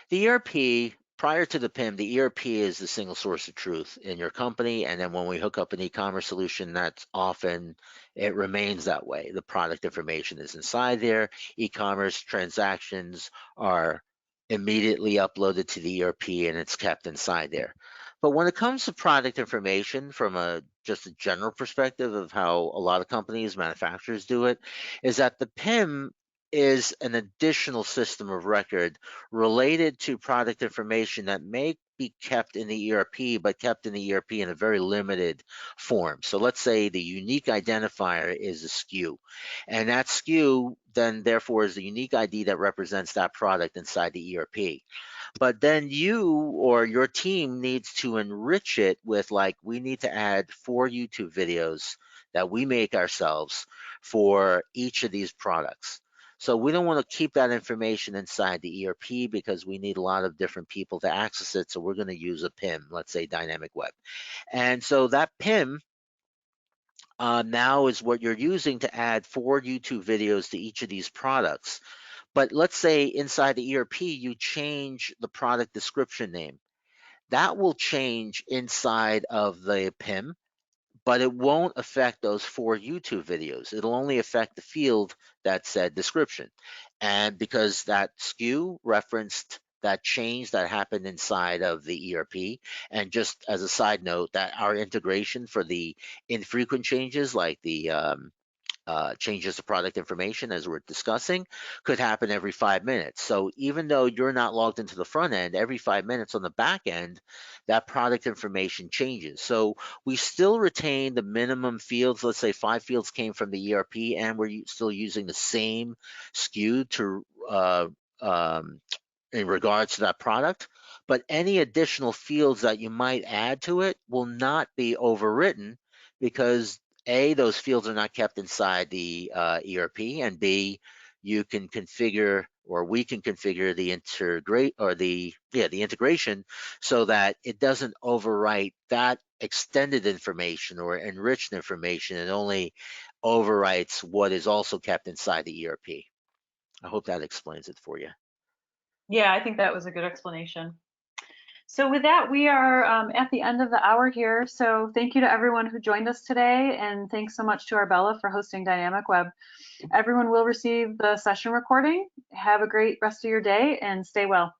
the ERP, prior to the PIM, the ERP is the single source of truth in your company. And then when we hook up an e-commerce solution, that's often, it remains that way. The product information is inside there. E-commerce transactions are immediately uploaded to the ERP and it's kept inside there. But when it comes to product information, from a just a general perspective of how a lot of companies, manufacturers do it, is that the PIM is an additional system of record related to product information that may be kept in the ERP, but kept in the ERP in a very limited form. So let's say the unique identifier is a SKU, and that SKU then therefore is the unique ID that represents that product inside the ERP. But then you or your team needs to enrich it with, like, we need to add 4 YouTube videos that we make ourselves for each of these products. So we don't want to keep that information inside the ERP because we need a lot of different people to access it. So we're going to use a PIM, let's say Dynamic Web. And so that PIM now is what you're using to add 4 YouTube videos to each of these products. But let's say inside the ERP, you change the product description name. That will change inside of the PIM, but it won't affect those 4 YouTube videos. It'll only affect the field that said description. And because that SKU referenced that change that happened inside of the ERP, and just as a side note, that our integration for the infrequent changes, like the changes to product information as we're discussing, could happen every 5 minutes. So even though you're not logged into the front end, every 5 minutes on the back end, that product information changes. So we still retain the minimum fields. Let's say 5 fields came from the ERP, and we're still using the same SKU to in regards to that product. But any additional fields that you might add to it will not be overwritten because A, those fields are not kept inside the ERP, and B, you can configure, or we can configure the the integration so that it doesn't overwrite that extended information or enriched information. It only overwrites what is also kept inside the ERP. I hope that explains it for you. Yeah, I think that was a good explanation. So with that, we are at the end of the hour here. So thank you to everyone who joined us today, and thanks so much to Arbella for hosting Dynamic Web. Everyone will receive the session recording. Have a great rest of your day and stay well.